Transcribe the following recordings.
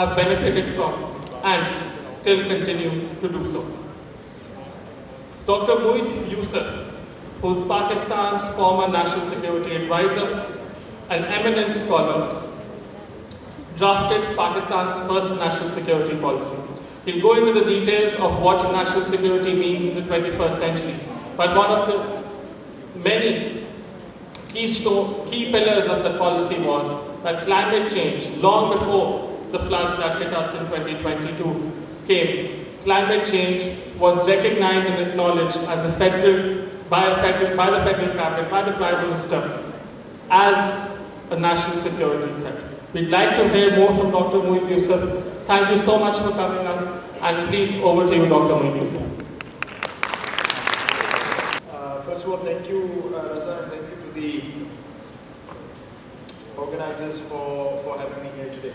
have benefited from and still continue to do so. Dr. Mueed Yusuf, who is Pakistan's former National Security Advisor, an eminent scholar, drafted Pakistan's first national security policy. He'll go into the details of what national security means in the 21st century, but one of the many key pillars of the policy was that climate change, long before the floods that hit us in 2022 came, climate change was recognized and acknowledged as by the federal cabinet, by the Prime Minister, as a national security threat. We'd like to hear more from Dr. Mueed Yusuf. Thank you so much for coming us, and please, over to you, Dr. Mueed Yusuf. First of all, thank you, Raza, and thank you to the organizers for having me here today.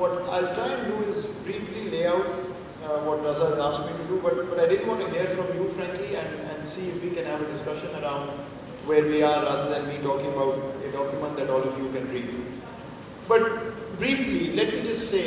What I'll try and do is briefly lay out what Raza has asked me to do, but I didn't want to hear from you, frankly, and see if we can have a discussion around where we are rather than me talking about a document that all of you can read. But briefly, let me just say,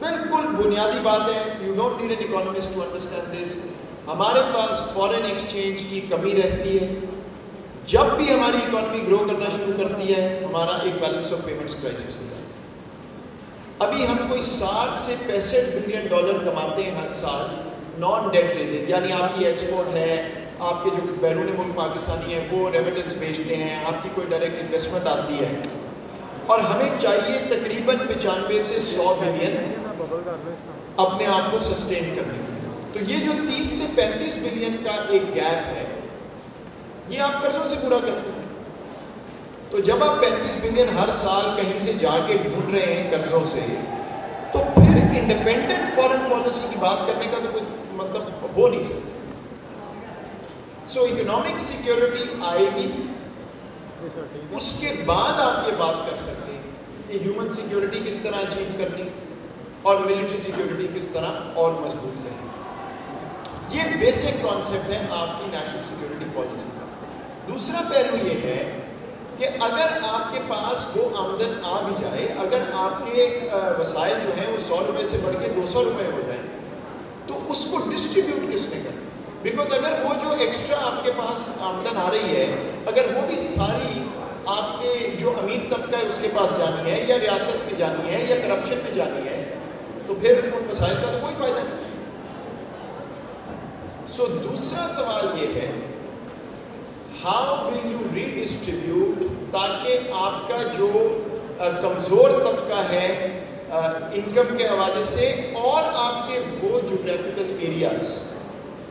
بالکل بنیادی بات ہے, you don't need an economist to understand this. ہمارے پاس foreign exchange کی کمی رہتی ہے. جب بھی ہماری اکانومی گرو کرنا شروع کرتی ہے ہمارا ایک بیلنس آف پیمنٹس کرائسس ہو جاتا ہے. ابھی ہم کوئی 60 سے 65 بلین ڈالر کماتے ہیں ہر سال نان ڈیٹ ریزنگ, یعنی آپ کی ایکسپورٹ ہے, آپ کے جو بیرون ملک پاکستانی ہیں وہ ریمیٹنس بھیجتے ہیں, آپ کی کوئی ڈائریکٹ انویسٹمنٹ آتی ہے, اور ہمیں چاہیے تقریباً 95 سے 100 بلین اپنے آپ کو سسٹین کرنے کے لیے. تو یہ جو 30 سے 35 بلین کا ایک گیپ ہے یہ آپ قرضوں سے پورا کرتے ہیں. تو جب آپ 35 بلین ہر سال کہیں سے جا کے ڈھونڈ رہے ہیں قرضوں سے, تو پھر انڈیپینڈنٹ فارن پالیسی کی بات کرنے کا تو کوئی مطلب ہو نہیں سکتا. سو اکنامک سیکیورٹی آئے گی, اس کے بعد آپ یہ بات کر سکتے ہیں کہ ہیومن سیکیورٹی کس طرح اچیو کرنی اور ملٹری سیکیورٹی کس طرح اور مضبوط کرنی. یہ بیسک کانسیپٹ ہے آپ کی نیشنل سیکیورٹی پالیسی کا. دوسرا پہلو یہ ہے کہ اگر آپ کے پاس وہ آمدن آ بھی جائے, اگر آپ کے وسائل جو ہیں وہ 100 روپے سے بڑھ کے 200 روپے ہو جائیں, تو اس کو ڈسٹریبیوٹ کس نے کرنا. بیکاز اگر وہ جو ایکسٹرا آپ کے پاس آمدن آ رہی ہے اگر وہ بھی ساری آپ کے جو امیر طبقہ ہے اس کے پاس جانی ہے یا ریاست میں جانی ہے یا کرپشن میں جانی ہے, تو پھر ان وسائل کا تو کوئی فائدہ نہیں. سو دوسرا سوال یہ ہے, how will you redistribute, تاکہ آپ کا جو کمزور طبقہ ہے انکم کے حوالے سے, اور آپ کے وہ جغرافیکل ایریاز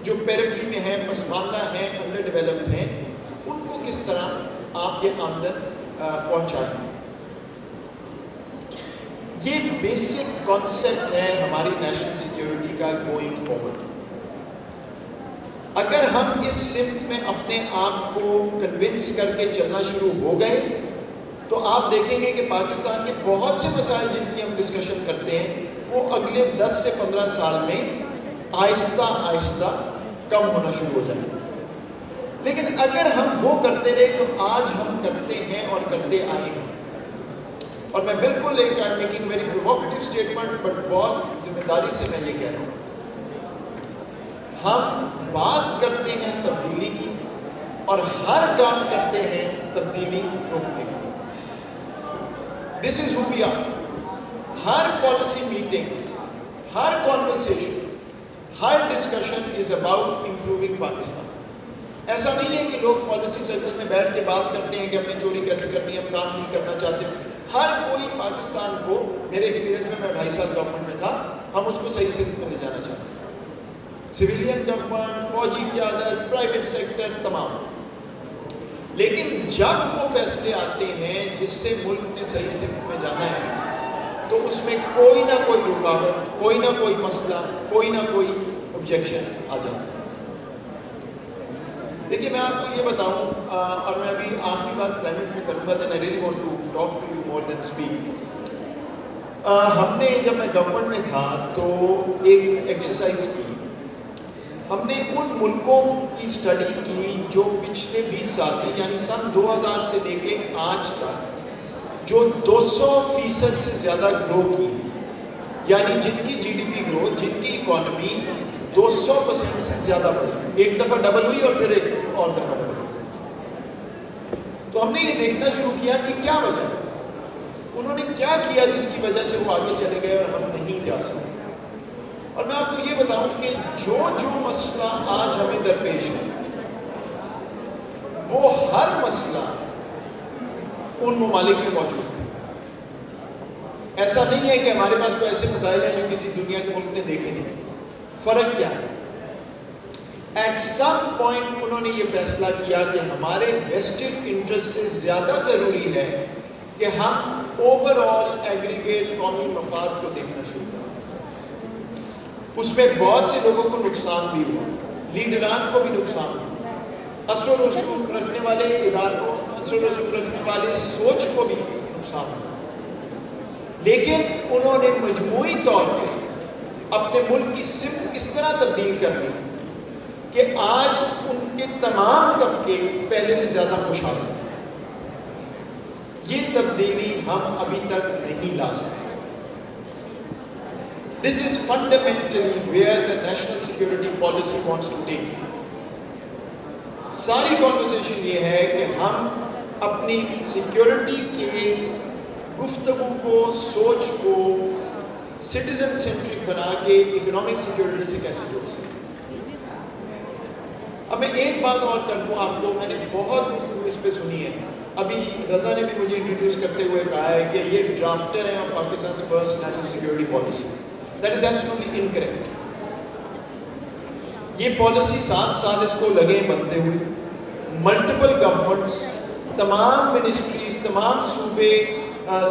جو پیریفری میں ہیں, پسماندہ ہیں, انڈر ڈیولپڈ ہیں, ان کو کس طرح آپ یہ آمدن پہنچائیں. یہ بیسک کانسیپٹ ہے ہماری نیشنل سیکیورٹی کا گوئنگ فارورڈ. اگر ہم اس سمت میں اپنے آپ کو کنونس کر کے چلنا شروع ہو گئے تو آپ دیکھیں گے کہ پاکستان کے بہت سے مسائل جن کی ہم ڈسکشن کرتے ہیں وہ اگلے 10 سے 15 سال میں آہستہ آہستہ کم ہونا شروع ہو جائیں. لیکن اگر ہم وہ کرتے رہے جو آج ہم کرتے ہیں اور کرتے آئے ہیں, اور میں بالکل ایک میکنگ ویری پروووکیٹو اسٹیٹمنٹ بٹ بہت ذمہ داری سے میں یہ کہہ رہا ہوں, ہم بات کرتے ہیں تبدیلی کی اور ہر کام کرتے ہیں تبدیلی روکنے کی. This is who we are. ہر پالیسی میٹنگ, ہر کانورسیشن, ہر discussion is about improving Pakistan. ایسا نہیں ہے کہ لوگ پالیسی سرکل میں بیٹھ کے بات کرتے ہیں کہ ہم نے چوری کیسے کرنی ہے, ہم کام نہیں کرنا چاہتے. ہر کوئی پاکستان کو, میرے ایکسپیرینس میں 2.5 سال گورنمنٹ میں تھا, ہم اس کو صحیح سمت میں لے جانا چاہتے ہیں. سویلین گورنمنٹ, فوجی قیادت, پرائیویٹ سیکٹر, تمام. لیکن جب وہ فیصلے آتے ہیں جس سے ملک نے صحیح سمت میں جانا ہے تو اس میں کوئی نہ کوئی رکاوٹ, کوئی نہ کوئی مسئلہ, کوئی نہ کوئی آبجیکشن آ جاتا ہے. دیکھیے میں آپ کو یہ بتاؤں, اور میں ابھی آخری بات کلائمیٹ میں کروں گا, then I really want to talk to you more than speak. ہم نے جب میں گورنمنٹ میں تھا تو ایک ایکسرسائز کی. ہم نے ان ملکوں کی اسٹڈی کی جو پچھلے 20 سال میں, یعنی سن 2000 سے لے کے آج تک جو 200% سے زیادہ گرو کی, یعنی جن کی جی ڈی پی گرو, جن کی اکانومی 200% سے زیادہ بڑھی, ایک دفعہ ڈبل ہوئی اور پھر ایک اور دفعہ ڈبل ہوئی. تو ہم نے یہ دیکھنا شروع کیا کہ کیا وجہ ہے, انہوں نے کیا کیا جس کی وجہ سے وہ آگے چلے گئے اور ہم نہیں جا سکے. اور میں آپ کو یہ بتاؤں کہ جو مسئلہ آج ہمیں درپیش ہے وہ ہر مسئلہ ان ممالک میں موجود ہے. ایسا نہیں ہے کہ ہمارے پاس کوئی ایسے مسائل ہیں جو کسی دنیا کے ملک نے دیکھے نہیں. فرق کیا ہے؟ ایٹ سم پوائنٹ انہوں نے یہ فیصلہ کیا کہ ہمارے ویسٹڈ انٹرسٹ سے زیادہ ضروری ہے کہ ہم اوور آل ایگریگیٹ قومی مفاد کو دیکھنا شروع کریں. اس میں بہت سے لوگوں کو نقصان بھی ہوا, لیڈران کو بھی نقصان ہوا, اثر و رسوخ رکھنے والے اداروں, اثر و رسوخ رکھنے والے سوچ کو بھی نقصان ہوا. لیکن انہوں نے مجموعی طور پہ اپنے ملک کی سمت اس طرح تبدیل کر لی کہ آج ان کے تمام طبقے پہلے سے زیادہ خوشحال ہیں. یہ تبدیلی ہم ابھی تک نہیں لا سکتے. This is fundamentally where the national security policy wants to take. ساری conversation یہ ہے کہ ہم اپنی سیکیورٹی کے گفتگو کو، سوچ کو سٹیزن سینٹرک بنا کے اکنامک سیکیورٹی سے کیسے جوڑ سکتے ہیں. اب میں ایک بات اور کر دوں آپ کو، میں نے بہت گفتگو اس پہ سنی ہے. ابھی رضا نے بھی مجھے انٹروڈیوس کرتے ہوئے کہا ہے کہ یہ ڈرافٹر ہیں of Pakistan first national security policy. That is absolutely incorrect. یہ پالیسی 7 سال اس کو لگے بنتے ہوئے. ملٹیپل گورنمنٹس، تمام منسٹریز، تمام صوبے،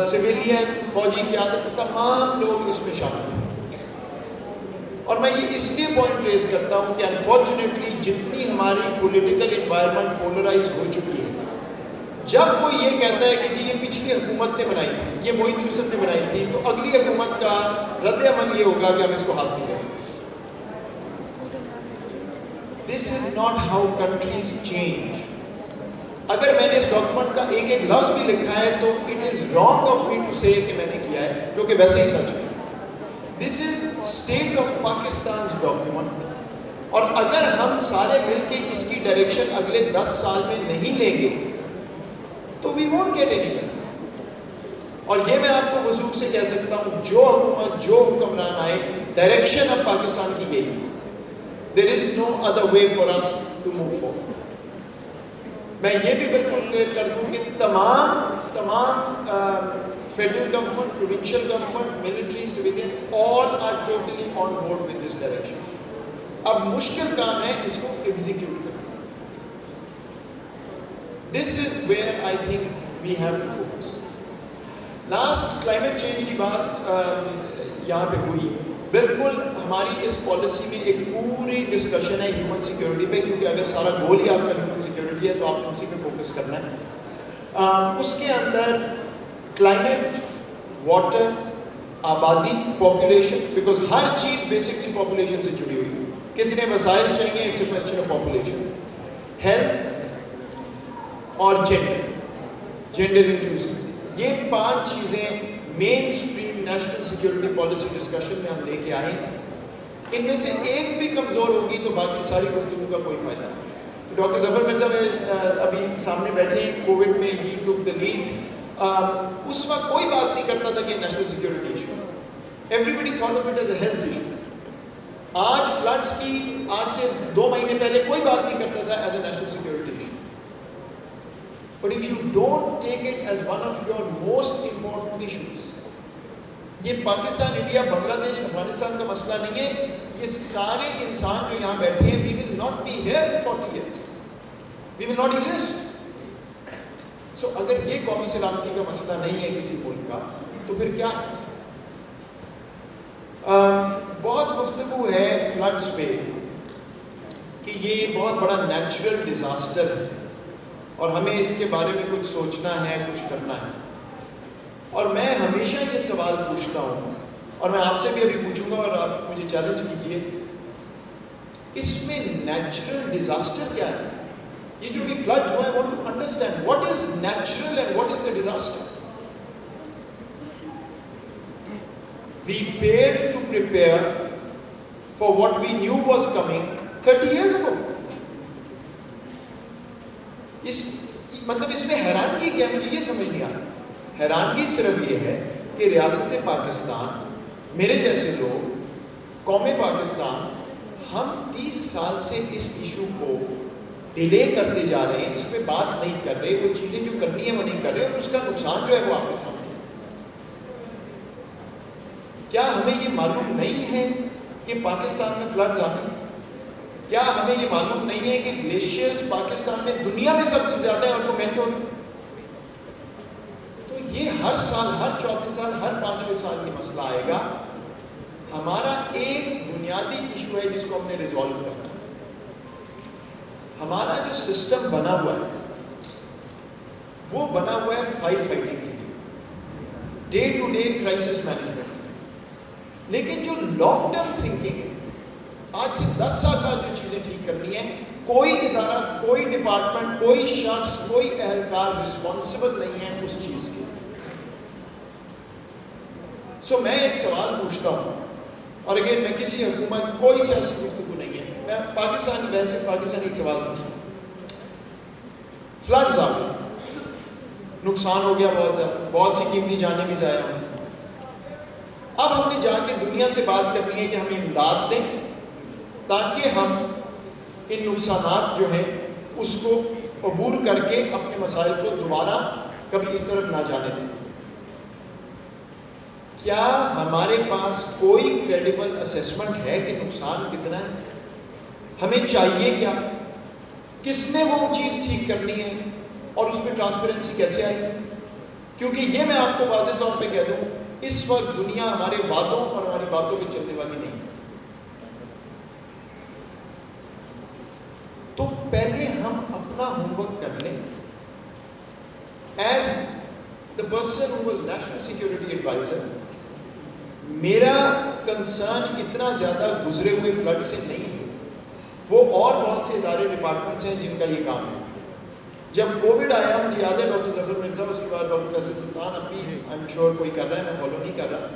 سویلین، فوجی قیادت، تمام لوگ اس میں شامل ہیں. اور میں یہ اس لیے پوائنٹ ریز کرتا ہوں کہ انفارچونیٹلی جتنی ہماری پولیٹیکل انوائرمنٹ پولرائز ہو چکی ہے، جب کوئی یہ کہتا ہے کہ جی یہ پچھلی حکومت نے بنائی تھی، یہ محیط یوسف نے بنائی تھی، تو اگلی حکومت کا رد عمل یہ ہوگا کہ ہم اس کو ہاتھ نہیں دیں. This is not how countries change. اگر میں نے اس ڈاکیومنٹ کا ایک ایک لفظ بھی لکھا ہے تو it is wrong of me to say کہ میں نے کیا ہے، جو کہ ویسے ہی سچ ہے. دس از اسٹیٹ آف پاکستان ڈاکیومنٹ. اور اگر ہم سارے مل کے اس کی ڈائریکشن اگلے 10 سال میں نہیں لیں گے تو we won't get anywhere. اور یہ میں آپ کو وضوح سے کہہ سکتا ہوں، جو حکومت، جو حکمران آئے، ڈائریکشن اب پاکستان کی گئی. There is no other way for us to move forward. میں یہ بھی بالکل کلیئر کر دوں کہ تمام federal government, provincial government, military, civilian, all are totally on board with this direction. اب مشکل کام ہے اس کو ایگزیکیوٹ کرنا. This is where I think we have to focus. Last climate change کی بات یہاں پہ ہوئی. بالکل ہماری اس پالیسی میں ایک پوری ڈسکشن ہے ہیومن سیکیورٹی پہ، کیونکہ اگر سارا گول ہی آپ کا ہیومن سیکیورٹی ہے تو آپ کو اسی پہ فوکس کرنا ہے. اس کے اندر کلائمیٹ، واٹر، آبادی، پاپولیشن، بیکاز ہر چیز بیسکلی پاپولیشن سے جڑی ہوئی ہے. کتنے وسائل چاہیے، it's a question of population. Health اور جینڈر انکلوسیو، یہ 5 چیزیں mainstream national security policy discussion میں ہم لے کے آئے ہیں. ان میں سے ایک بھی کمزور ہوگی تو باقی ساری گفتگو کا کوئی فائدہ نہیں. ڈاکٹر ظفر مرزا ابھی سامنے بیٹھے ہیں، کووڈ میں ہی ٹک دا لیڈ. اس وقت کوئی بات نہیں کرتا تھا کہ national security issue, everybody thought of it as a health issue. آج فلڈس کی آج سے 2 مہینے پہلے کوئی بات نہیں کرتا تھا as a national security issue. But if you don't take it as one of your most important issues, یہ پاکستان، انڈیا، بنگلہ دیش، افغانستان کا مسئلہ نہیں ہے. یہ سارے انسان جو یہاں بیٹھے ہیں، we will not be here in 40 years. We will not exist. So اگر یہ قومی سلامتی کا مسئلہ نہیں ہے کسی ملک کا تو پھر کیا ہے؟ بہت گفتگو ہے فلڈس پہ کہ یہ بہت بڑا نیچرل ڈیزاسٹر ہے اور ہمیں اس کے بارے میں کچھ سوچنا ہے، کچھ کرنا ہے. اور میں ہمیشہ یہ سوال پوچھتا ہوں، اور میں آپ سے بھی ابھی پوچھوں گا اور آپ مجھے چیلنج کیجئے، اس میں نیچرل ڈیزاسٹر کیا ہے؟ یہ جو بھی فلڈ ہوا ہے، I want to understand what is natural and what is the disaster. We failed to prepare for what we knew was coming 30 years ago. مطلب اس میں حیرانگی کیا، مجھے یہ سمجھ نہیں آ رہا. حیرانگی صرف یہ ہے کہ ریاست پاکستان، میرے جیسے لوگ، قوم پاکستان، ہم 30 سال سے اس ایشو کو ڈیلے کرتے جا رہے ہیں، اس پہ بات نہیں کر رہے، وہ چیزیں جو کرنی ہے وہ نہیں کر رہے، اور اس کا نقصان جو ہے وہ آپ کے سامنے. کیا ہمیں یہ معلوم نہیں ہے کہ پاکستان میں فلڈز آنے ہیں؟ کیا ہمیں یہ معلوم نہیں ہے کہ گلیشیئرز پاکستان میں دنیا میں سب سے زیادہ ہے اور وہ میلٹ ہو رہے ہیں؟ تو یہ ہر سال، ہر چوتھے سال، ہر 5ویں سال یہ مسئلہ آئے گا. ہمارا ایک بنیادی ایشو ہے جس کو ہم نے ریزالو کرنا ہے. ہمارا جو سسٹم بنا ہوا ہے وہ بنا ہوا ہے فائر فائٹنگ کے لیے، day to day crisis management کے لیے. لیکن جو لانگ ٹرم تھنکنگ ہے، آج سے 10 سال بعد جو چیزیں ٹھیک کرنی ہے، کوئی ادارہ، کوئی ڈپارٹمنٹ، کوئی شخص، کوئی اہلکار رسپانسبل نہیں ہے اس چیز کے. سو میں ایک سوال پوچھتا ہوں اور اگین میں کسی حکومت کوئی سیاسی گفتگو نہیں ہے، میں پاکستانی ایک سوال پوچھتا ہوں. فلڈز آ گئے، نقصان ہو گیا بہت زیادہ، بہت سی قیمتی جانیں بھی ضائع ہوئی. اب ہم نے جا کے دنیا سے بات کرنی ہے کہ ہمیں امداد دیں تاکہ ہم ان نقصانات جو ہیں اس کو عبور کر کے اپنے مسائل کو دوبارہ کبھی اس طرف نہ جانے دیں. کیا ہمارے پاس کوئی کریڈیبل اسیسمنٹ ہے کہ نقصان کتنا ہے؟ ہمیں چاہیے کیا؟ کس نے وہ چیز ٹھیک کرنی ہے اور اس میں ٹرانسپیرنسی کیسے آئے گی؟ کیونکہ یہ میں آپ کو واضح طور پہ کہہ دوں، اس وقت دنیا ہمارے وعدوں اور ہماری باتوں پہ چلنے والی نہیں ہے. تو پہلے ہم اپنا ہوم ورک کر لیں. As the person who was national security advisor, میرا کنسرن اتنا زیادہ گزرے ہوئے فلڈ سے نہیں ہے. وہ اور بہت سے ادارے ڈپارٹمنٹس ہیں جن کا یہ کام ہے. جب کووڈ آیا مجھے یاد ہے ڈاکٹر ظفر مرزا، اس کے بعد ڈاکٹر فیصل سلطان، ابھی آئی ایم شیور کوئی کر رہا ہے، میں فالو نہیں کر رہا.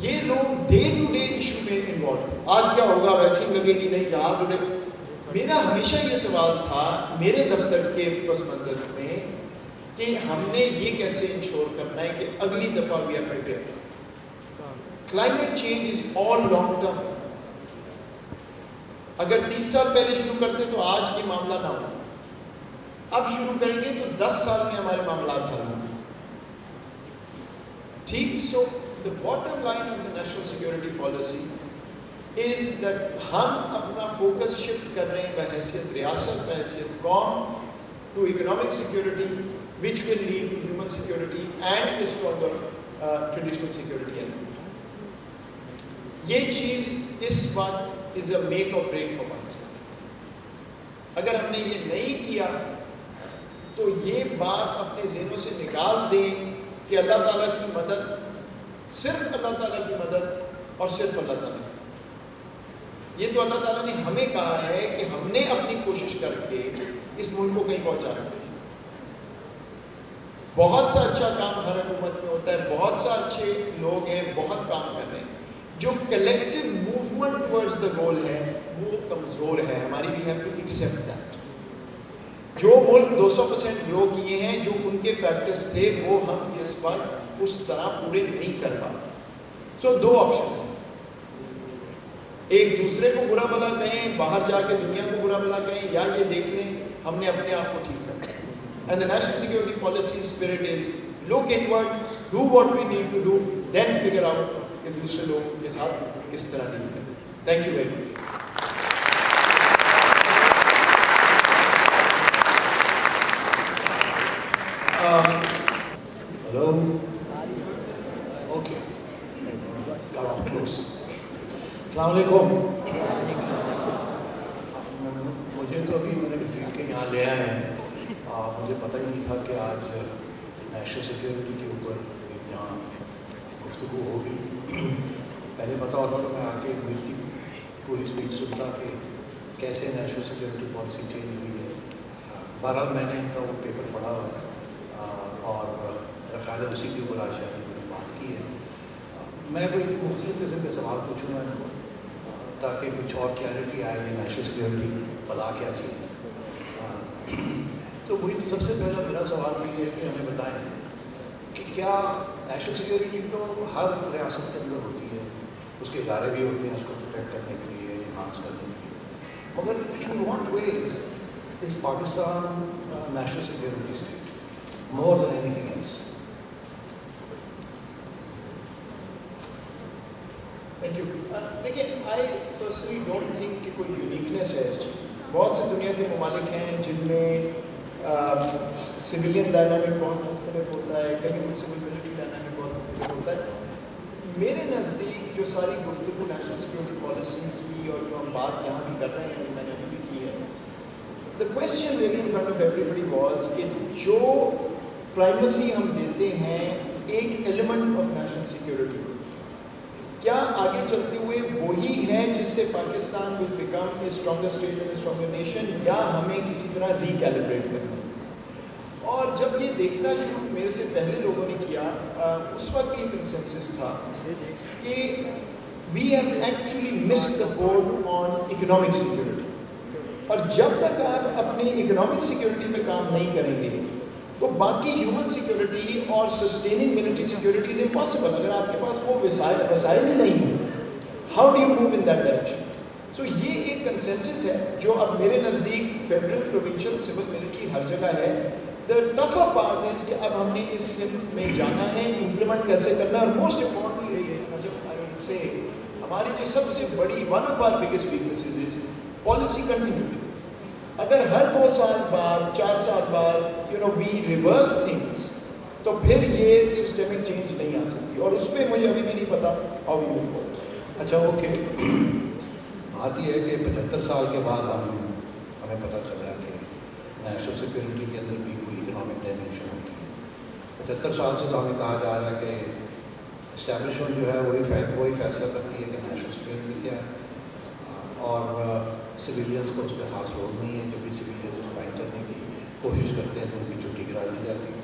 یہ لوگ ڈے ٹو ڈے ایشو میں انوالو تھے. آج کیا ہوگا، ویکسین لگے گی نہیں، جہاز اڑے. میرا ہمیشہ یہ سوال تھا میرے دفتر کے پس منظر میں کہ ہم نے یہ کیسے انشور کرنا ہے کہ اگلی دفعہ we are prepared. Climate change is all long term. اگر 30 سال پہلے شروع کرتے تو آج یہ معاملہ نہ ہوتا. اب شروع کریں گے تو 10 سال میں ہمارے معاملات حل ہوں گے. ٹھیک. So the bottom line of the national security policy is that ہم اپنا فوکس شفٹ کر رہے ہیں بحیثیت ریاست، بحیثیت قوم، to economic security which will lead to human security and a stronger traditional security element. یہ چیز اس وقت is a make or break for Pakistan. اگر ہم نے یہ نہیں کیا تو یہ بات اپنے ذہنوں سے نکال دیں کہ اللہ تعالیٰ کی مدد، صرف اللہ تعالیٰ کی مدد اور صرف اللہ تعالیٰ کی. یہ تو اللہ تعالیٰ نے ہمیں کہا ہے کہ ہم نے اپنی کوشش کر کے اس ملک کو کہیں پہنچانا. بہت سا اچھا کام ہر حکومت میں ہوتا ہے، بہت سا اچھے لوگ ہیں، بہت کام کر رہے ہیں. جو collective movement towards the goal ہے وہ کمزور ہے ہماری. We have to accept that. جو ملک 200% گرو کیے ہیں، جو ان کے فیکٹرز تھے، وہ ہم اس وقت اس طرح پورے نہیں کر پا رہے. سو دو آپشنز ہیں. ایک دوسرے کو برا بھلا کہیں، باہر جا کے دنیا کو برا بھلا کہیں، یا یہ دیکھ لیں ہم نے اپنے آپ کو ٹھیک کرنا ہے. And the national security policy spirit is look inward, do what we need to do, then figure out کہ دوسرے لوگوں کے ساتھ کس طرح ڈیل کریں. Thank you very much. Hello, okay, close. السلام علیکم. مجھے تو ابھی میں نے کسی کے یہاں لے آئے ہیں، مجھے پتہ ہی نہیں تھا کہ آج نیشنل سیکورٹی کے اوپر یہاں گفتگو ہوگی. پہلے پتہ ہوتا تو میں آ کے ملک کی پوری اسپیچ سنتا کہ کیسے نیشنل سیکورٹی پالیسی چینج ہوئی ہے. بہرحال میں نے ان کا وہ پیپر پڑھا ہوا ہے اور خیال ہے اسی کے اوپر آج شاید میں نے بات کی ہے. میں کوئی مختلف قسم کے سوال پوچھوں گا ان کو تاکہ کچھ اور کلیئرٹی آئے یہ نیشنل سیکورٹی بلا کیا چیز ہے. تو وہی سب سے پہلا میرا سوال تو یہ ہے کہ ہمیں بتائیں کہ کیا نیشنل سیکورٹی تو ہر ریاست کے اندر ہوتی ہے، اس کے ادارے بھی ہوتے ہیں اس کو پروٹیکٹ کرنے کے لیے، انہانس کرنے کے لیے، مگر in what ways is Pakistan national security state more than anything else? Thank you. دیکھیں، آئی پرسنلی ڈونٹ تھنک کہ کوئی یونیکنیس ہے اس چیز. بہت سے دنیا کے ممالک ہیں جن میں سویلین ڈائنامک بہت مختلف ہوتا ہے، کہیں میں سول ملٹری ڈائنامک بہت مختلف ہوتا ہے. میرے نزدیک جو ساری گفتگو نیشنل سیکورٹی پالیسی کی اور جو ہم بات یہاں بھی کر رہے ہیں، میں نے ابھی بھی کی ہے، the question really in front of everybody was کہ جو پرائمیسی ہم دیتے ہیں ایک ایلیمنٹ آف نیشنل سیکورٹی کو، کیا آگے چلتے ہوئے وہی ہے جس سے Pakistan will become a stronger state and a stronger nation, یا ہمیں کسی طرح ریکیلیبریٹ کرنا؟ اور جب یہ دیکھنا شروع میرے سے پہلے لوگوں نے کیا، اس وقت بھی کنسنسس تھا کہ we have actually missed the boat on economic security. اور جب تک آپ اپنی اکنامک سیکورٹی پہ کام نہیں کریں گے تو باقی ہیومن سیکورٹی اور sustaining military security is impossible. اگر آپ کے پاس وہ وسائل ہی نہیں ہیں, how do you move in that direction? So یہ ایک کنسنسس ہے جو اب میرے نزدیک فیڈرل, پروونشل, سول, ملٹری ہر جگہ ہے. دا ٹفر پارٹ از کہ اب ہم نے اس سمت میں جانا ہے, امپلیمنٹ کیسے کرنا ہے. اور موسٹ امپورٹنٹلی سے ہماری جو سب سے بڑی one of our biggest weaknesses is policy continuity. اگر ہر 2 سال بعد 4 سال بعد وی ریورس تھنگس تو پھر یہ سسٹمک چینج نہیں آ سکتی, اور اس پہ مجھے ابھی بھی نہیں پتا ہاؤ وی موو فارورڈ. اچھا اوکے, بات یہ ہے کہ 75 سال کے بعد ہمیں پتہ چلا کہ نیشنل سیکورٹی کے اندر بھی کوئی اکنامک ڈائمینشن ہوتی ہے. 75 سال سے تو ہمیں کہا جا رہا ہے کہ اسٹیبلشمنٹ جو ہے وہی فیصلہ کرتی ہے کہ نیشنل سیکورٹی کیا ہے, اور سویلینس کو اس پہ خاص لوڈ نہیں ہے. جب بھی سویلینس ڈیفائن کرنے کی کوشش کرتے ہیں تو ان کی چھٹی کرا دی جاتی ہے.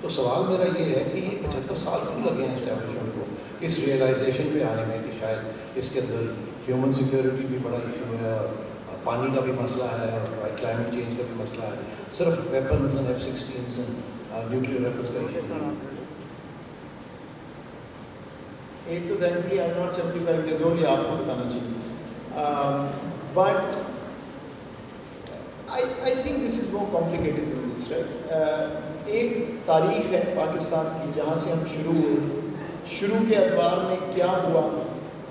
تو سوال میرا یہ ہے کہ یہ 75 سال کیوں لگے ہیں اسٹیبلشمنٹ کو اس ریئلائزیشن پہ آنے میں کہ شاید اس کے اندر ہیومن سیکورٹی بھی بڑا ایشو ہے, اور پانی کا بھی مسئلہ ہے, اور کلائمیٹ چینج کا بھی مسئلہ ہے. صرف weapons and F-16s and nuclear weapons کا ایشو نہیں ہے. ایک تو تھینکفلی I am not 75 years old, یہ آپ کو بتانا چاہیے. But I think this is more complicated than this, right. ایک تاریخ ہے پاکستان کی جہاں سے ہم شروع ہوئے, شروع کے ادوار میں کیا ہوا,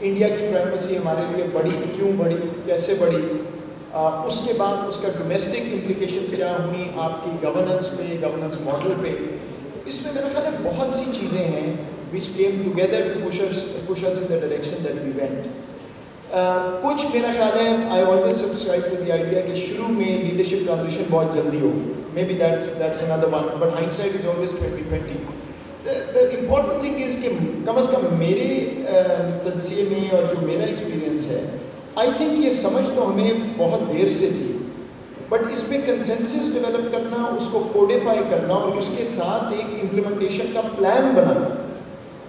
انڈیا کی پرائمیسی ہمارے لیے بڑی, کیوں بڑی, کیسے بڑی, اس کے بعد اس کا ڈومیسٹک امپلیکیشنز کیا ہوئیں آپ کی گورننس پہ, گورننس ماڈل پہ. اس میں میرا خیال ہے بہت سی چیزیں ہیں which came together to push us in the direction that we went. کچھ میرا خیال ہے I always subscribe to the idea کہ شروع میں لیڈرشپ ٹرانزیشن بہت جلدی ہو, maybe that's another one, but hindsight is always 2020. The important thing is کہ کم از کم میرے تجزیے میں اور جو میرا ایکسپیرینس ہے, I think یہ سمجھ تو ہمیں بہت دیر سے تھی, بٹ اس پہ کنسنسس ڈیولپ کرنا, اس کو کوڈیفائی کرنا اور اس کے ساتھ ایک امپلیمنٹیشن کا plan banana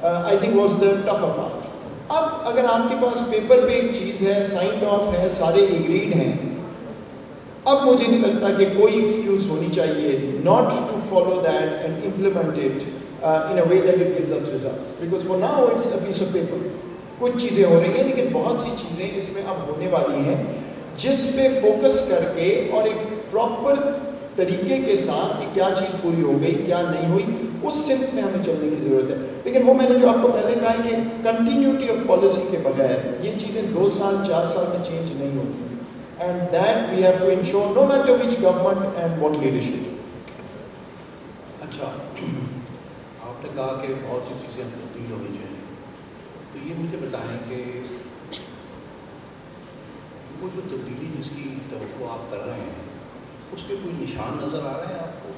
I think was the tougher part. اب اگر آپ کے پاس پیپر پہ ایک چیز ہے, سائنڈ آف ہے, سارے ایگریڈ ہیں, اب مجھے نہیں لگتا کہ کوئی ایکسکیوز ہونی چاہیے not to follow that and implement it in a way that it gives us results. Because for now it's a piece of paper. کچھ چیزیں ہو رہی ہیں لیکن بہت سی چیزیں اس میں اب ہونے والی ہیں جس پہ فوکس کر کے اور ایک پراپر طریقے کے ساتھ کہ کیا چیز پوری ہو گئی, کیا نہیں ہوئی, اس سمت میں ہمیں چلنے کی ضرورت ہے. لیکن وہ میں نے جو آپ کو پہلے کہا ہے کہ کنٹینیوٹی آف پالیسی کے بغیر یہ چیزیں 2 سال 4 سال میں چینج نہیں ہوتی, and that we have to ensure no matter which government and what leadership. اچھا, آپ نے کہا کہ بہت سی چیزیں تبدیل ہونی چاہیے, تو یہ مجھے بتائیں کہ وہ جو تبدیلی جس کی توقع آپ کر رہے ہیں اس کے کوئی نشان نظر آ رہے ہیں آپ کو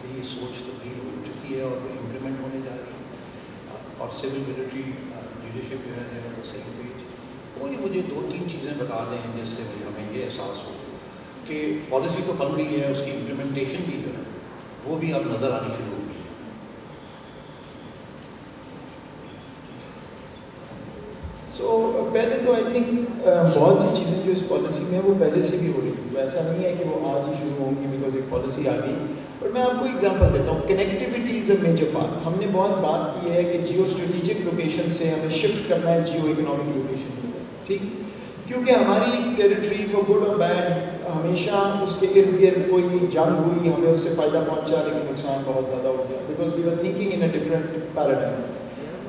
کہ یہ سوچ تبدیل ہو چکی ہے اور امپلیمنٹ ہونے جا رہی ہے, اور سول ملٹری لیڈرشپ جو ہے آن دا سیم پیج؟ کوئی مجھے 2-3 چیزیں بتا دیں جس سے ہمیں یہ احساس ہو کہ پالیسی تو بن گئی ہے, اس کی امپلیمنٹیشن بھی جو ہے وہ بھی اب نظر آنی شروع ہو گئی ہے. سو پہلے تو آئی تھنک بہت سی چیزیں جو اس پالیسی میں وہ پہلے سے بھی ہو رہی تھی, ایسا نہیں ہے کہ وہ آج ہی شروع ہوں گی بیکاز ایک پالیسی آ گئی. اور میں آپ کو ایگزامپل دیتا ہوں, کنیکٹیوٹی از اے میجر پارٹ. ہم نے بہت بات کی ہے کہ جیو اسٹریٹجک لوکیشن سے ہمیں شفٹ کرنا ہے جیو اکنامک لوکیشن کی طرف, ٹھیک, کیونکہ ہماری ٹیریٹری فار گڈ اور بیڈ ہمیشہ اس کے ارد گرد کوئی جنگ ہوئی, ہمیں اس سے فائدہ پہنچا لیکن نقصان بہت زیادہ ہو گیا because we are thinking in a different paradigm.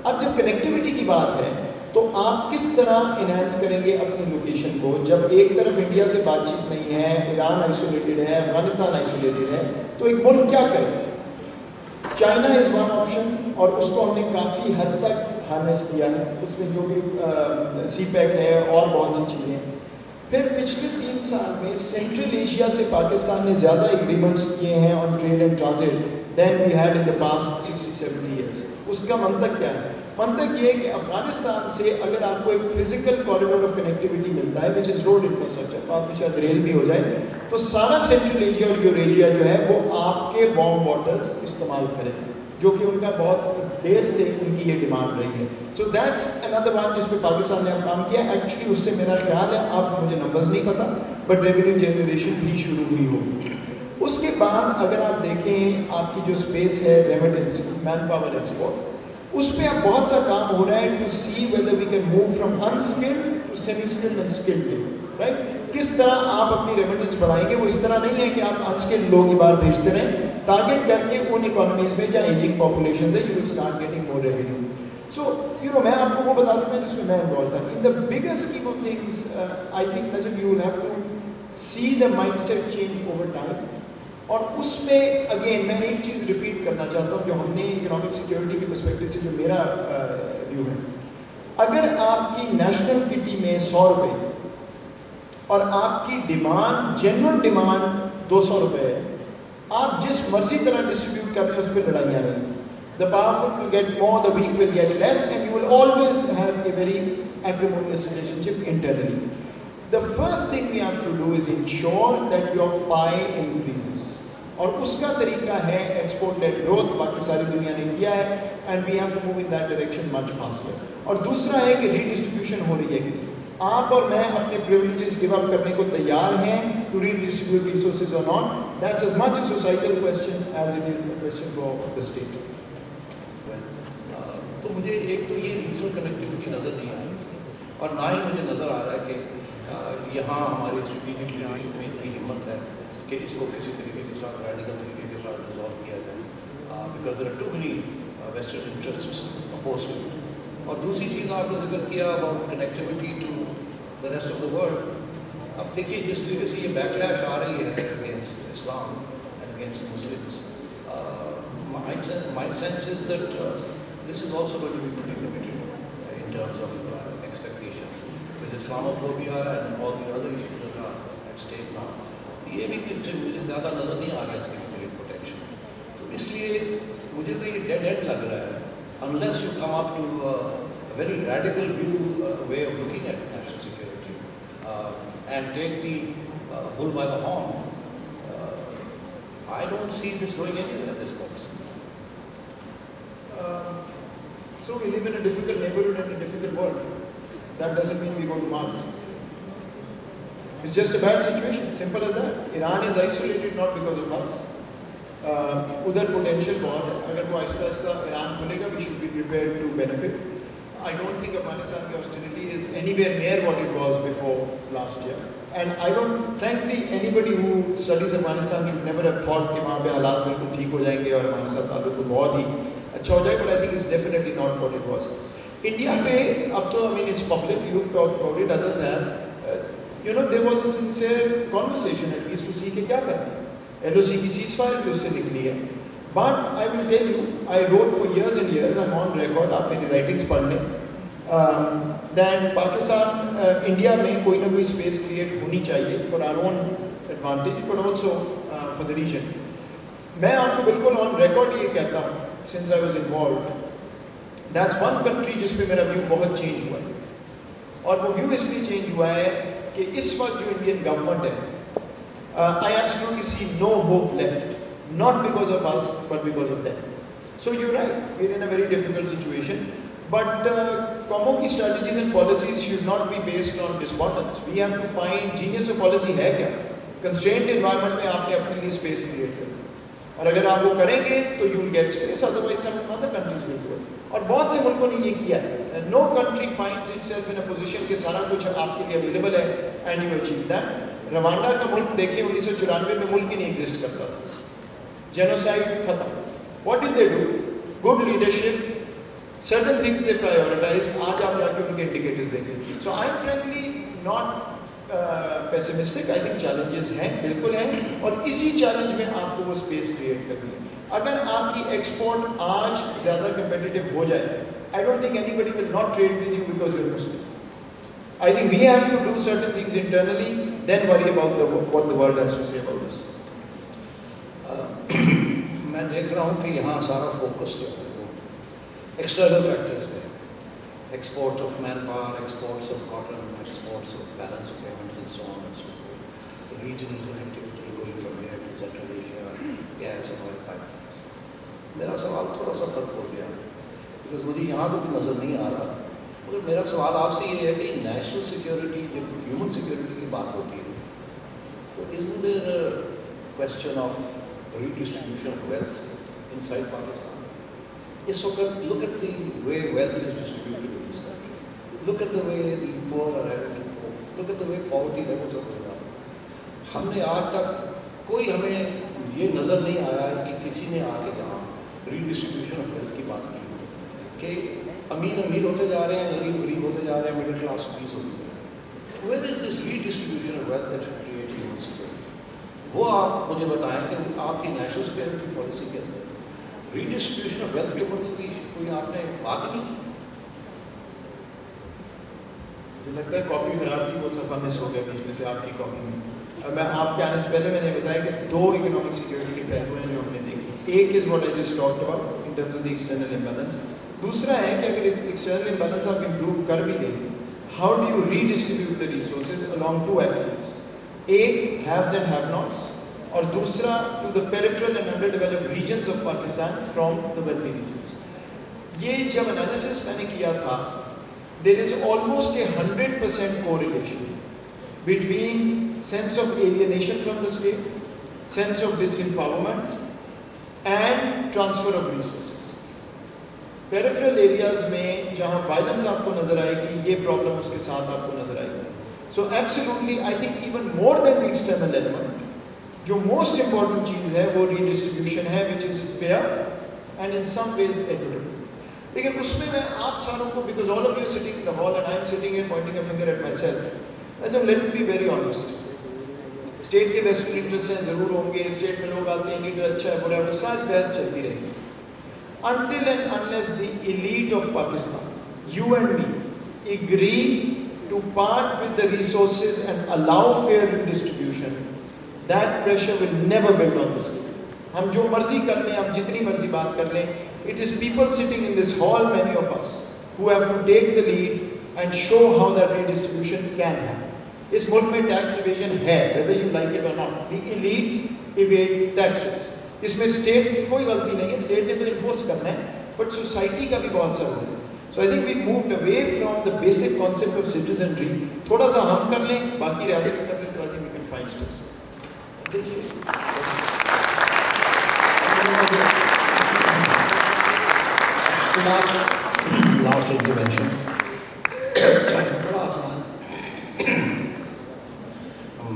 اب جب کنیکٹیوٹی کی بات ہے تو آپ کس طرح انہینس کریں گے اپنی لوکیشن کو جب ایک طرف انڈیا سے بات چیت نہیں ہے, ایران آئسولیٹڈ ہے, افغانستان آئسولیٹڈ ہے, تو ایک ملک کیا کرے؟ چائنا از ون آپشن اور اس کو ہم نے کافی حد تک ہارنس کیا ہے, اس میں جو بھی سی پیک ہے اور بہت سی چیزیں ہیں. پھر پچھلے 3 سال میں سینٹرل ایشیا سے پاکستان نے زیادہ ایگریمنٹس کیے ہیں on trade and transit than we had in the past 60-70 years. اس کا منطق کیا ہے؟ منطق یہ ہے کہ افغانستان سے اگر آپ کو ایک فزیکل کوریڈور آف کنیکٹیوٹی ملتا ہے وچ از روڈ انفراسٹرکچر, بعد میں شاید ریل بھی ہو جائے, تو سارا سینٹرل ایشیا اور یوریشیا جو ہے وہ آپ کے وارم واٹرز استعمال کریں. جو کہ ان کا بہت دیر سے ان کی یہ ڈیمانڈ رہی ہے. سو دیٹس another one جس پہ پاکستان نے اب کام کیا. ایکچولی اس سے میرا خیال ہے, اب مجھے نمبرز نہیں پتہ, بٹ ریونیو جنریشن بھی شروع ہوئی ہوگی. اس کے بعد اگر آپ دیکھیں آپ کی جو اسپیس ہے ریمیٹنس, مین پاور ایکسپورٹ, اس پہ اب بہت سا کام ہو رہا ہے to see whether we can move from unskilled to semi skilled and skilled, right. کس طرح آپ اپنی ریمیٹنس بڑھائیں گے. وہ اس طرح نہیں ہے کہ آپ انسکلڈ لوگ ہی باہر بھیجتے رہیں, ٹارگیٹ کر کے ان اکانومیز میں جہاں ایجنگ پاپولیشن ہے, you will start getting more revenue. So میں آپ کو وہ بتا سکتا ہوں جس میں میں انوالو تھا. In the bigger scheme of things I think Najam you will have to see the mindset change over time. اور اس میں اگین میں ایک چیز ریپیٹ کرنا چاہتا ہوں جو ہم نے اکنامک سیکیورٹی کے پرسپیکٹو سے جو میرا ویو ہے. اگر آپ کی نیشنل کٹی میں 100 روپے اور آپ کی ڈیمانڈ جنرل ڈیمانڈ 200 روپے ہے, آپ جس مرضی طرح ڈسٹریبیوٹ کر لیں اس پہ لڑائیاں رہیں. The powerful will get more, the weak will get less, and you will always have a very acrimonious relationship internally. The first thing we have to do is ensure that your pie increases. اور اس کا طریقہ ہے export led growth, باقی ساری دنیا نے کیا ہے, and we have to move in that direction much faster. اور دوسرا ہے کہ ری ڈسٹریبیوشن ہو رہی ہے. آپ اور میں اپنے پریولیجز گیو اپ کرنے کو تیار ہیں ٹو ری ڈسٹریبیوٹ ریسورسز اور not. That's as much a societal question as it is a question for the state. تو مجھے ایک تو یہ ریجنل کنیکٹیوٹی نظر نہیں آ رہی, اور نہ ہی مجھے نظر آ رہا ہے کہ یہاں ہماری اسٹریٹجک لیڈرشپ میں اتنی ہمت ہے کہ اس کو کسی طریقے کے ساتھ ریڈیکل طریقے کے ساتھ ریزالو کیا جائے, because there are too many western interests oppose to. اور دوسری چیز آپ نے ذکر کیا about connectivity to the rest of the world. اب دیکھیے جس طریقے سے یہ بیک لیش آ رہی ہے against Islam and against Muslims, my sense is that this is also going to be pretty limited in terms of expectations. With Islamophobia and all the other issues that are at stake now, یہ بھی مجھے زیادہ نظر نہیں آ رہا ہے اس کی great potential. تو اس لیے مجھے تو یہ ڈیڈ اینڈ لگ رہا ہے unless you come up to a very radical way of looking at national security and take the bull by the horn. I don't see this going anywhere, this policy. So we live in a difficult neighborhood and a difficult world. That doesn't mean we go to Mars. It's just a bad situation, simple as that. Iran is isolated not because of us. ادھر potential بہت ہے. اگر وہ آہستہ آہستہ Iran کھلے گا, we should be prepared to benefit. I don't think Afghanistan کی austerity is anywhere near what it was before last year. And I don't, frankly, anybody who studies Afghanistan should never have thought کہ وہاں پہ حالات بالکل ٹھیک ہو جائیں گے اور ہمارے ساتھ تعلق تو بہت ہی اچھا ہو جائے گا. But I think it's definitely not what it was. India پہ اب تو I mean it's public, you've talked about it, others have. There was a sincere conversation at least to see کہ کیا کریں. LOC کی سیز فائر بھی اس سے نکلی ہے. But I will tell you, I wrote for years and years, I'm on record, آپ میری رائٹنگس پڑھ لیں, that پاکستان انڈیا میں کوئی نہ کوئی اسپیس کریٹ ہونی چاہیے for our own advantage, but also for the region. میں آپ کو بالکل آن ریکارڈ یہ کہتا ہوں, since I was involved, that's one country جس پہ میرا ویو بہت چینج ہوا ہے. اور وہ ویو اس لیے چینج ہوا ہے کہ اس وقت جو انڈین گورنمنٹ ہے, I absolutely see no hope left, not because of us, but because of them. So you're right, we're in a very difficult situation. But قوموں کی strategies and policies should not be based on despondence. We have to find genius of policy ہے کیا. Constrained environment میں آپ نے اپنے لیے space create کریں, اور اگر آپ وہ کریں گے تو you will get space, otherwise some other countries will do it. اور بہت سے ملکوں نے یہ کیا ہے. No country finds itself in a position کہ سارا کچھ آپ کے لیے اویلیبل ہے and you achieve that. Rwanda کا ملک دیکھیں 1994 میں ملک ہی نہیں ایگزسٹ کرتا تھا, جینوسائڈ ختم. What did they do? Good leadership, certain things they prioritized. آج آپ جا کے ان کے انڈیکیٹرز دیکھیں. So I'm frankly not pessimistic. I think challenges ہیں, بالکل ہیں, اور اسی چیلنج میں آپ کو وہ اسپیس کریٹ کرنی ہے. اگر آپ کی ایکسپورٹ آج زیادہ کمپیٹیٹو ہو جائے, I don't think anybody will not trade with you because you are Muslim. I think we have to do certain things internally, then worry about what the world has to say about us. میں دیکھ رہا ہوں کہ یہاں سارا focus جو ہے وہ ایکسٹرنل فیکٹرز پہ, export of manpower, exports of cotton, exports of balance of payments and so on and so forth, regional connectivity going from here to central Asia, gas and oil pipelines. میرا سوال تھوڑا سا فرق ہو گیا because مجھے یہاں تو کوئی نظر نہیں آ رہا. مگر میرا سوال آپ سے یہ ہے کہ نیشنل سیکیورٹی جب ہیومن سیکیورٹی کی بات ہوتی ہے تو isn't there a question of redistribution of wealth inside Pakistan? اس وقت look at the way wealth is distributed in this country. Look at the way the poor are having to poor. Look at the way poverty levels are going up. ہم نے آج تک کوئی ہمیں یہ نظر نہیں آیا کہ کسی نے آ کے یہاں ریڈسٹریبیوشن آف ویلتھ کی بات کی کہ امیر امیر ہوتے جا رہے ہیں, غریب غریب ہوتے جا رہے ہیں, مڈل کلاس پیس ہوتے جا رہے ہیں. Where is this redistribution of wealth that should create human security? وہ آپ مجھے بتائیں کہ آپ کی نیشنل سیکورٹی پالیسی کے اندر ریڈسٹریبیوشن آف ویلتھ کے اوپر تو کوئی آپ نے بات ہی نہیں کی. مجھے لگتا ہے کاپی خراب تھی, وہ صفحہ مس ہو گیا بیچ میں سے آپ کی کاپی میں. اب میں آپ کے آنے سے پہلے میں نے بتایا کہ دو اکنامک سیکورٹی کے پہلو ہیں جو ہم نے دیکھے. ایک is what I just talked about in terms of the external imbalance. دوسرا ہے کہ اگر ایکسٹرنل امبیلنس آپ امپروو کر بھی لیں, how do you redistribute the resources along to access, ایک ہیوز اینڈ ہیو ناٹس, اور دوسرا to the peripheral and underdeveloped regions of Pakistan from the wealthy regions. یہ جب انالیسس میں نے کیا تھا, there is almost a 100% correlation between sense of alienation from the state, sense of disempowerment and transfer of resources. Peripheral areas میں جہاں violence آپ کو نظر آئے گی, یہ problem اس کے ساتھ آپ کو نظر آئے گی. So absolutely I think even more than the external element, جو most important چیز ہے وہ redistribution ہے, which is fair and in some ways equitable. لیکن اس میں آپ ساروں کو, because all of you are sitting in the hall and I am sitting here pointing a finger at myself, I think let me be very honest. State کے western interest ہیں, ضرور ہوں گے, اسٹیٹ میں لوگ آتے ہیں, لیڈر اچھا ہے برا ہے, وہ ساری بحث چلتی رہے گی. Until and unless the elite of Pakistan, you and me, agree to part with the resources and allow fair redistribution, that pressure will never build on the state. ہم جو مرضی کر لیں, آپ جتنی مرضی بات کر لیں, it is people sitting in this hall, many of us, who have to take the lead and show how that redistribution can happen. اس ملک میں ٹیکس ایویژن ہے, whether you like it or not. The elite evade taxes. اس میں state کی کوئی غلطی نہیں ہے, state نے تو انفورس کرنا ہے, بٹ سوسائٹی کا بھی بہت سا رول ہے. So I think we moved away from the basic concept of citizenry. تھوڑا سا ہم کر لیں, باقی ریاست کر لیں, تو I think we can find space. دیکھیے لاسٹ انٹروینشن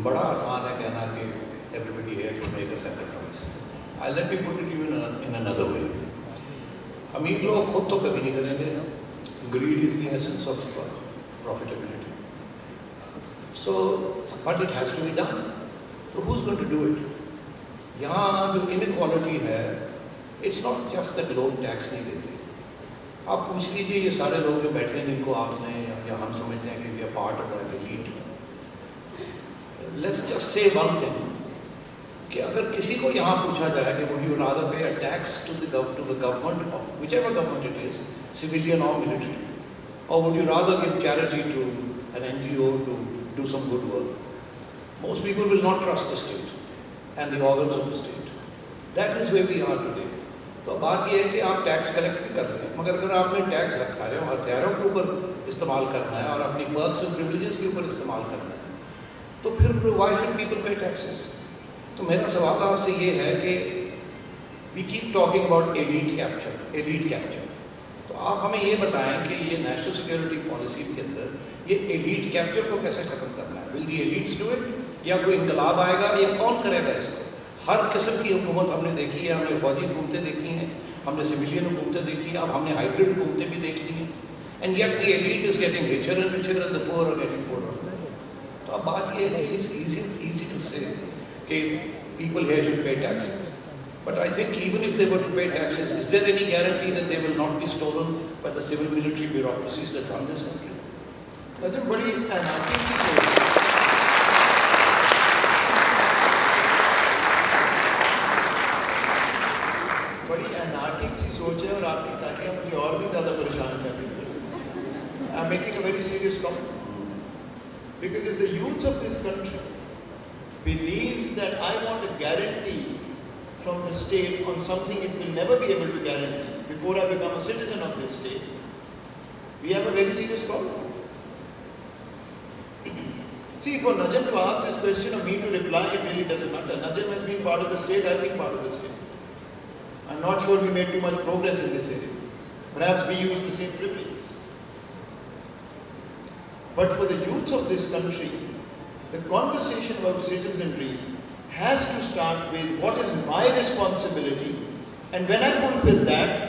بڑا آسان ہے کہنا کہ everybody here should make a sacrifice. Let me put it to you in another way. امیر لوگ خود تو کبھی نہیں کریں گے. Greed is the essence of profitability. So, but it has to be done. So who's going to do it? یہاں جو inequality ہے, it's not just that لوگ ٹیکس نہیں دیتے. آپ پوچھ لیجیے یہ سارے لوگ جو بیٹھے ہیں جن کو آپ نے یا ہم سمجھتے ہیں کہ we are part of that elite. Let's just say one thing, کہ اگر کسی کو یہاں پوچھا جائے کہ would you rather pay a tax to the government, or whichever government it is, civilian or military, or would you rather give charity to an NGO to do some good work? Most people will not trust the state and the organs of the state. That is where we are today. تو بات یہ ہے کہ آپ tax collect بھی کر رہے ہیں, مگر اگر آپ نے ٹیکس ہتھیاروں کے اوپر استعمال کرنا ہے اور اپنی پرکس اینڈ پریولیجز کے اوپر استعمال کرنا ہے, تو پھر why should people pay taxes? تو میرا سوال آپ سے یہ ہے کہ we keep talking about elite capture. تو آپ ہمیں یہ بتائیں کہ یہ نیشنل سیکورٹی پالیسی کے اندر یہ ایلیٹ کیپچر کو کیسے ختم کرنا ہے؟ ول دی ایلیٹس ڈو اٹ, یا کوئی انقلاب آئے گا, یا کون کرے گا اس کو؟ ہر قسم کی حکومت ہم نے دیکھی ہے, ہم نے فوجی حکومتیں دیکھی ہیں, ہم نے سویلین حکومتیں دیکھی ہیں, اب ہم نے ہائیبرڈ حکومتیں بھی دیکھ لی ہیں. And yet the elite is getting richer and richer and the poor are getting poorer. تو اب بات یہ ہے کہ اٹس easy to say کہ people here should pay taxes. But I think even if they were to pay taxes, is there any guarantee that they will not be stolen by the civil military bureaucracies that run this country? رجب بڑی انارکک سی سوچ ہے, بڑی انارکک سی سوچ ہے, اور آپ کی تاریخ مجھے اور بھی زیادہ پریشان کر رہی ہے. I am making a very serious comment. Because if the youth of this country believes that I want a guarantee from the state on something it will never be able to guarantee before I become a citizen of this state, we have a very serious problem. See, for Najam to ask this question or me to reply, it really doesn't matter. Najam has been part of the state, I've been part of the state. I'm not sure we made too much progress in this area. Perhaps we use the same privileges. But for the youth of this country, the conversation about citizenry has to start with what is my responsibility, and when I fulfill that,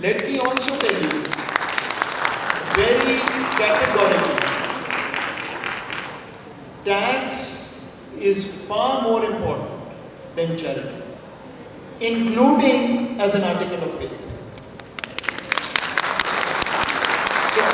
Let me also tell you very categorically, tax is far more important than charity, including as an article of faith. So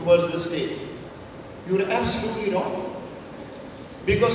towards the state, you are absolutely wrong. Because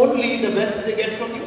only the wealth they get from you.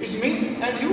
It's me and you.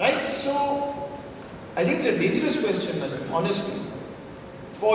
Right? So I think it's a dangerous question, honestly. For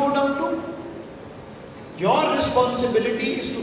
go down too. Your responsibility is to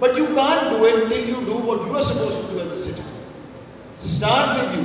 but you can't do it till you do what you are supposed to do as a citizen. Start with you.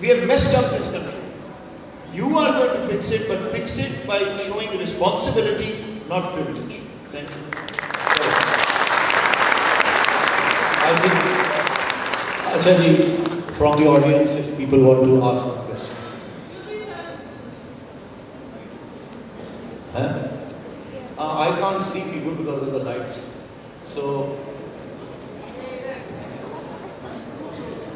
We have messed up this country. You are going to fix it, but fix it by showing responsibility, not privilege. Thank you. I think, Acha ji, from the audience, if people want to ask a question. Huh? I can't see people because of the lights. So,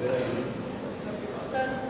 where are you? Sir.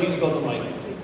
she's got the mic.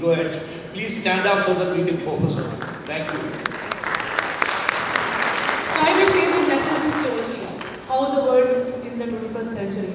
go ahead. Please stand up so that we can focus on it. Thank you. Climate change and national security. How the world looks in the 21st century.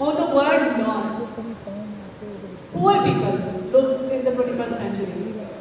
How the world now, poor people looks in the 21st century.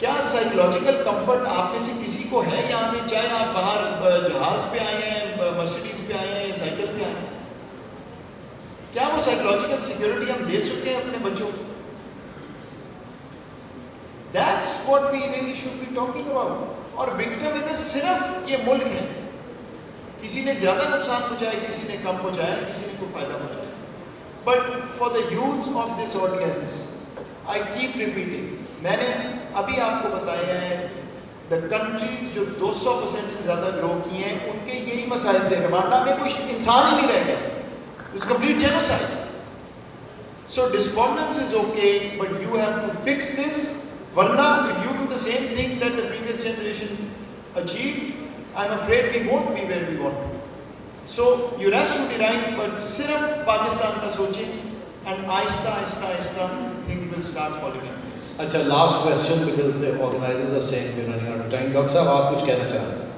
کیا psychological comfort آپ میں سے کسی کو ہے یہاں پہ، چاہے آپ باہر جہاز پہ آئے ہیں، مرسیڈیز پہ آئے ہیں یا سائیکل پہ آئے ہیں؟ کیا وہ سائیکولوجیکل سیکورٹی ہم دے سکتے ہیں اپنے بچوں کو؟ That's what we really should be talking about. اور وکٹم ادھر صرف یہ ملک ہے، کسی نے زیادہ نقصان پہنچایا، کسی نے کم پہنچایا، کسی نے کوئی فائدہ پہنچایا. But for the youth of this audience I keep repeating, میں نے ابھی آپ کو بتایا ہے دا کنٹریز جو 200% سے زیادہ گرو کی ہیں ان کے یہی مسائل تھے. روانڈا میں کوئی انسان ہی نہیں رہ گیا تھا، it's complete genocide. So despondence is okay but you have to fix this, ورنہ if you do the same thing that the previous generation achieved, I'm afraid we won't be where we want to be. So you're absolutely right, but صرف پاکستان کا سوچیں and آہستہ آہستہ آہستہ things will start falling in place. اچھا last question because the organizers are saying we're running out of time. Doctor صاحب آپ کچھ کہنا چاہ رہے ہیں؟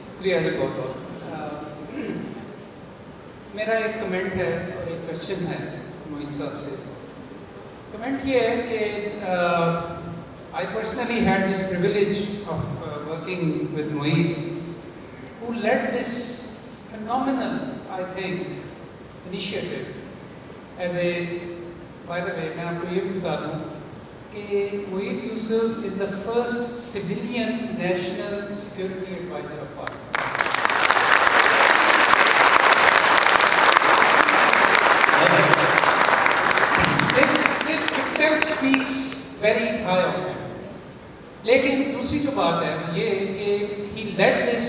شکریہ جی بہت بہت. میرا ایک کمنٹ ہے اور ایک کوشچن ہے معین صاحب سے. کمنٹ یہ ہے کہ I personally had this privilege of working with Moeed, who led this phenomenal, I think, initiative as a, by the way, میں آپ کو یہ بھی بتا دوں کہ Moeed Yusuf is the first civilian national security advisor of Pakistan. This itself speaks very high of him. لیکن دوسری جو بات ہے وہ یہ کہ he led this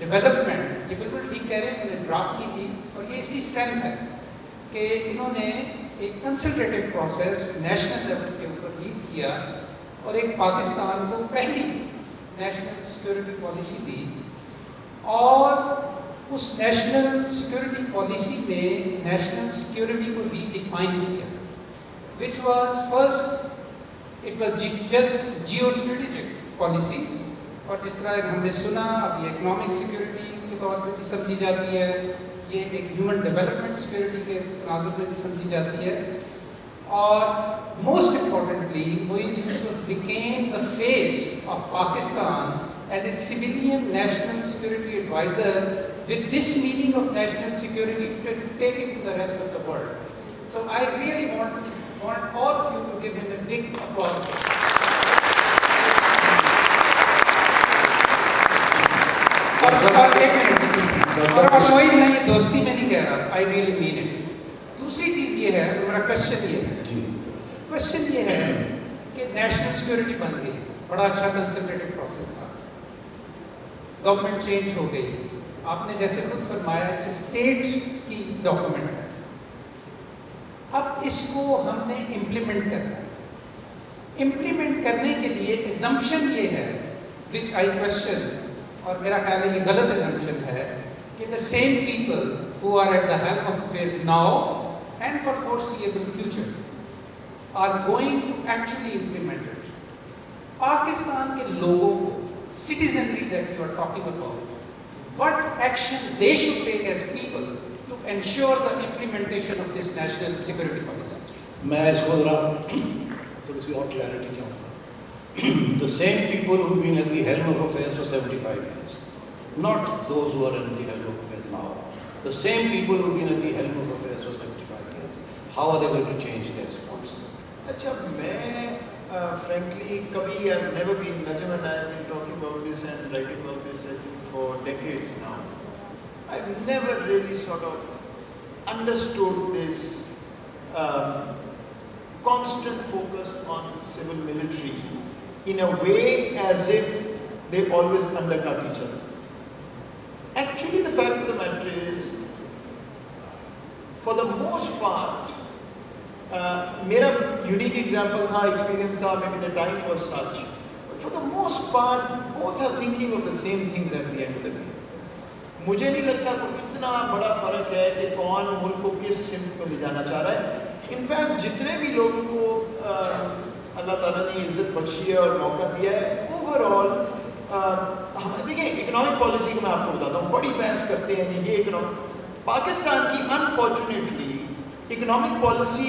development. یہ بالکل ٹھیک کہہ رہے ہیں، انہوں نے ڈرافٹ کی تھی اور یہ اس کی اسٹرینتھ ہے کہ انہوں نے ایک کنسلٹیٹو پروسیس نیشنل لیول کے اوپر لیڈ کیا اور ایک پاکستان کو پہلی نیشنل سیکورٹی پالیسی دی، اور اس نیشنل سیکورٹی پالیسی میں نیشنل سیکورٹی کو ری ڈیفائن کیا، which was first it was just geostrategic policy. اور جس طرح ہم نے سنا اب یہ اکنامک سیکورٹی کے طور پہ بھی سمجھی جاتی ہے، یہ ایک ہیومن ڈیولپمنٹ سیکورٹی کے تناظر میں بھی سمجھی جاتی ہے. اور most importantly Moeed Yusuf became the face of Pakistan as a civilian national security advisor with this meaning of national security to take it to the rest of the world. So I really want all of you to give him a big applause. اور Moeed میں یہ دوستی میں نہیں کہہ رہا, I really mean it. دوسری چیز یہ ہے, میرا کوشچن یہ ہے, کوشچن یہ ہے کہ نیشنل سیکورٹی بن گئی, بڑا اچھا کنسلٹیٹو پروسیس تھا, گورنمنٹ چینج ہو گئی, آپ نے جیسے خود فرمایا کہ اسٹیٹ کی ڈاکومنٹ ہے, اب اس کو ہم نے امپلیمنٹ کرنا ہے. امپلیمنٹ کرنے کے لیے ایزمپشن یہ ہے, وچ آئی کوشچن, اور میرا خیال ہے یہ غلط ایزمپشن ہے, کہ the same people who are at the helm of affairs now and for foreseeable future are going to actually implement it. Pakistan کے لوگوں کو, citizenry that you are talking about, what action they should take as people to ensure the implementation of this national security policy? میں اس کو ذرا تھوڑی سی اور clarity چاہوں گا. The same people who have been at the helm of affairs for 75 years, not those who are in the helm of affairs now. The same people who have been at the helm of affairs for 75 years, how are they going to change their sports? اچھا, میں frankly kabhi I've never been, Najam and I have been talking about this and writing about this for decades now. I've never really sort of understood this constant focus on civil military in a way as if they always undercut each other. Actually, the fact of the matter is, for the most part, میرا unique example تھا, experience تھا, maybe the time was such, but for the most part, both are thinking of the same things at the end of the day. مجھے نہیں لگتا کوئی اتنا بڑا فرق ہے کہ کون ملک کو کس سمت میں لے جانا چاہ رہا ہے. انفیکٹ جتنے بھی لوگوں کو اللہ تعالیٰ نے عزت بخشی ہے اور موقع دیا ہے, اوور آل دیکھیں اکنامک پالیسی کو میں آپ کو بتاتا ہوں, بڑی بحث کرتے ہیں کہ یہ پاکستان کی unfortunately economic policy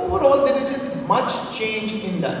overall there isn't much change in that.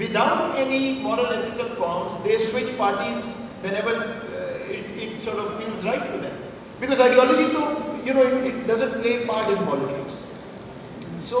without any moral ethical qualms, they switch parties whenever it sort of feels right to them. Because ideology, it doesn't play part in politics. So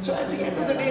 So at the end of the day,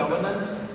governance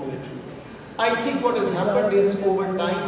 military. I think what has happened is over time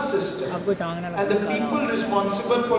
system and the people responsible for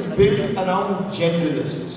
is built around generalists.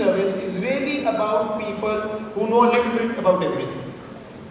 service is really about people who know a little bit about everything.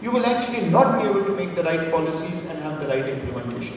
you will actually not be able to make the right policies and have the right implementation.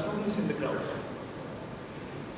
students in the crowd.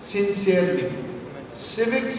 sincerely civics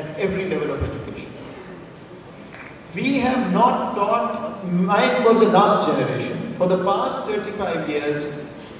at every level of education. We have not taught, mine was the last generation, for the past 35 years,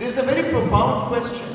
This is a very profound question.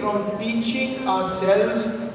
from teaching ourselves